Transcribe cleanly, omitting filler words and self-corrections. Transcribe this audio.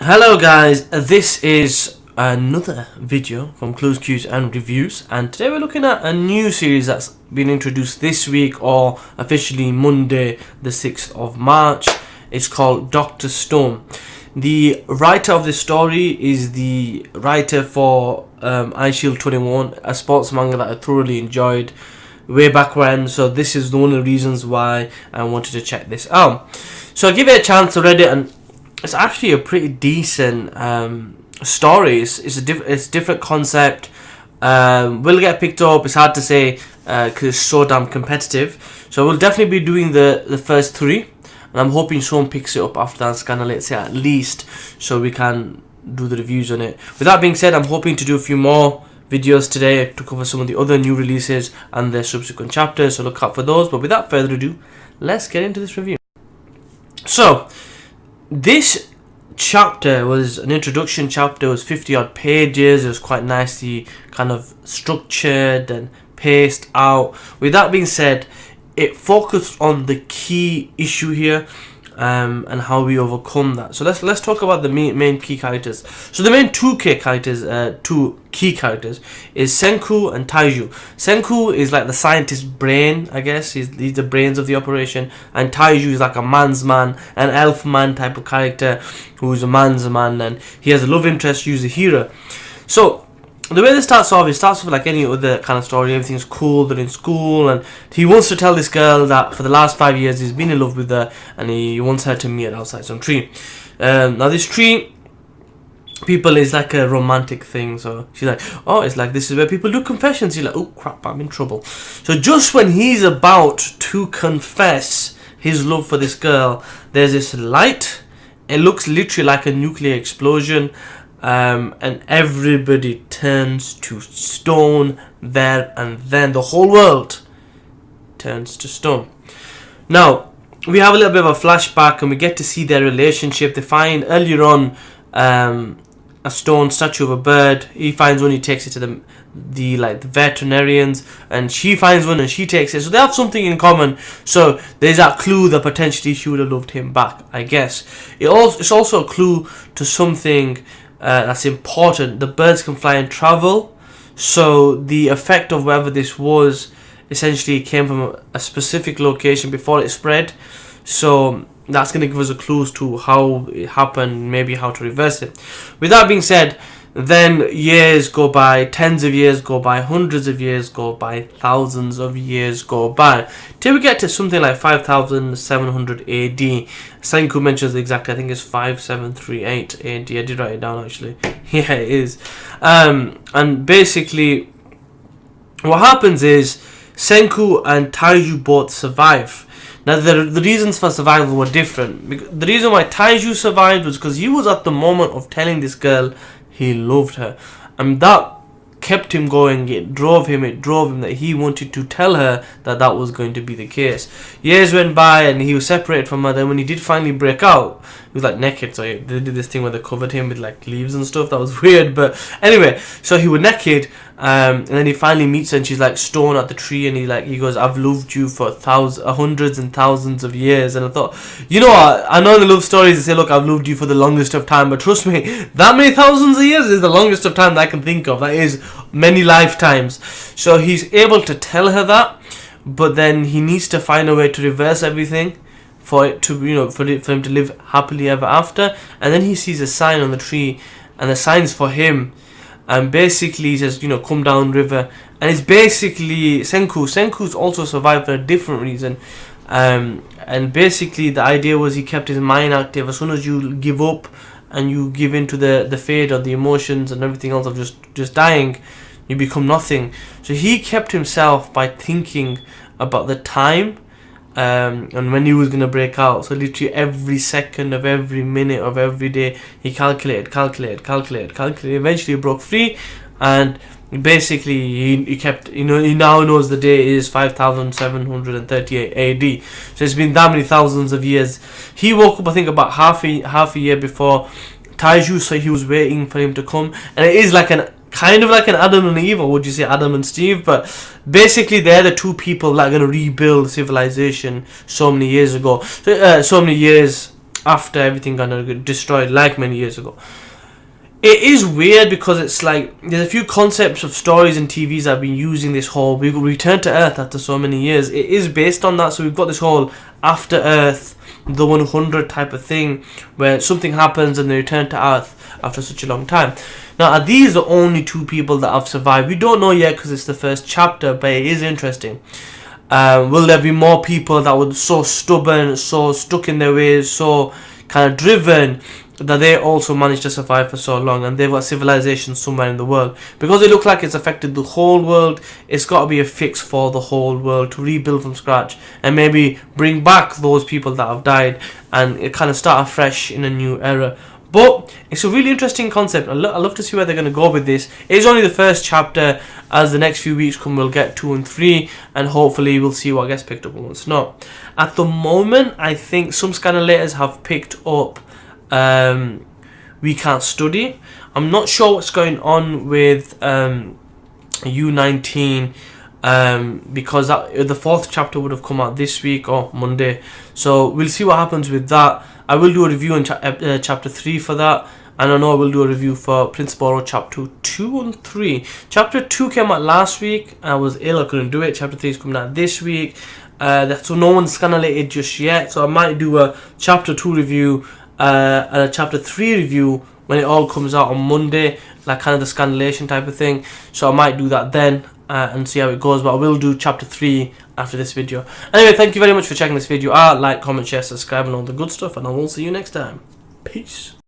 Hello guys, this is another video from Clues, Cues and Reviews, and today we're looking at a new series that's been introduced this week, or officially Monday the 6th of March. It's called Dr. Stone. The writer of this story is the writer for iShield 21, a sports manga that I thoroughly enjoyed way back when, so this is one of the reasons why I wanted to check this out. So I give it a chance, I read it, and it's actually a pretty decent story. It's a different concept. Will get picked up. It's hard to say because it's so damn competitive. So we'll definitely be doing the first three, and I'm hoping someone picks it up after that scanner, let's say at least, so we can do the reviews on it. With that being said, I'm hoping to do a few more videos today to cover some of the other new releases and their subsequent chapters, so look out for those. But without further ado, let's get into this review. So this chapter was an introduction chapter. It was 50 odd pages. It was quite nicely kind of structured and paced out. With that being said, it focused on the key issue here, and how we overcome that. So let's talk about the main key characters. So the main two key characters is Senku and Taiju. Senku is like the scientist's brain, I guess. He's the brains of the operation, and Taiju is like a man's man, an elf man type of character who's a man's man, and he has a love interest who's a hero. So the way this starts off, it starts off like any other kind of story. Everything's cool, they're in school, and he wants to tell this girl that for the last 5 years he's been in love with her, and he wants her to meet outside some tree. Now this tree, people, is like a romantic thing. So she's like, oh, it's like this is where people do confessions. He's like, oh crap, I'm in trouble. So just when he's about to confess his love for this girl, there's this light. It looks literally like a nuclear explosion. And everybody turns to stone there and then. The whole world turns to stone. Now, we have a little bit of a flashback and we get to see their relationship. They find earlier on a stone statue of a bird. He finds one, he takes it to the veterinarians, and she finds one and she takes it. So they have something in common. So there's that clue that potentially she would have loved him back, I guess. It's also a clue to something that's important. The birds can fly and travel, so the effect of wherever this was essentially came from a specific location before it spread. So that's going to give us a clue to how it happened, maybe how to reverse it. With that being said, then years go by, tens of years go by, hundreds of years go by, thousands of years go by, till we get to something like 5700 AD. Senku mentions exactly, I think it's 5738 AD. I did write it down actually. Yeah, it is. And basically, what happens is Senku and Taiju both survive. Now, the reasons for survival were different. The reason why Taiju survived was because he was at the moment of telling this girl he loved her, and that kept him going. It drove him that he wanted to tell her that that was going to be the case. Years went by and he was separated from her. Then when he did finally break out, he was like naked. So they did this thing where they covered him with like leaves and stuff. That was weird, but anyway, so he was naked, and then he finally meets her and she's like stone at the tree, and he goes, I've loved you for hundreds and thousands of years. And I thought, you know what, I know in the love stories they say, look, I've loved you for the longest of time, but trust me, that many thousands of years is the longest of time that I can think of. That is many lifetimes. So he's able to tell her that, but then he needs to find a way to reverse everything for it to, for him to live happily ever after. And then he sees a sign on the tree, and the sign's for him. And basically he says, come down river. And it's basically Senku's also survived for a different reason. And basically the idea was he kept his mind active. As soon as you give up and you give into the fate or the emotions and everything else of just dying, you become nothing. So he kept himself by thinking about the time, and when he was going to break out. So literally every second of every minute of every day, he calculated. Eventually he broke free, and basically he kept, he now knows the day is 5738 AD. So it's been that many thousands of years. He woke up, I think, about half a year before Taiju, so he was waiting for him to come. And it is like kind of like an Adam and Eve, or would you say Adam and Steve? But basically they're the two people that are going to rebuild civilization so many years ago, so many years after everything got destroyed like many years ago. It is weird because it's like there's a few concepts of stories and TVs that have been using this whole we return to Earth after so many years. It is based on that, so we've got this whole after Earth, the 100 type of thing where something happens and they return to Earth after such a long time. Now, are these the only 2 people that have survived? We don't know yet because it's the first chapter, but it is interesting. Will there be more people that were so stubborn, so stuck in their ways, so kind of driven that they also managed to survive for so long, and they've got civilization somewhere in the world? Because it looks like it's affected the whole world, it's got to be a fix for the whole world to rebuild from scratch and maybe bring back those people that have died and it kind of start afresh in a new era. But it's a really interesting concept. I love to see where they're going to go with this. It's only the first chapter. As the next few weeks come, we'll get 2 and 3, and hopefully we'll see what gets picked up and what's not. At the moment, I think some scanlators have picked up We Can't Study. I'm not sure what's going on with U19 because the 4th chapter would have come out this week or Monday. So we'll see what happens with that. I will do a review on chapter 3 for that. And I know I will do a review for Prince Boro chapter 2 and 3. Chapter 2 came out last week. I was ill, I couldn't do it. Chapter 3 is coming out this week. So no one's scanlated just yet. So I might do a chapter 2 review and a chapter 3 review when it all comes out on Monday, like kind of the scanlation type of thing. So I might do that then and see how it goes. But I will do chapter 3 after this video. Anyway, thank you very much for checking this video out. Like, comment, share, subscribe and all the good stuff. And I will see you next time. Peace.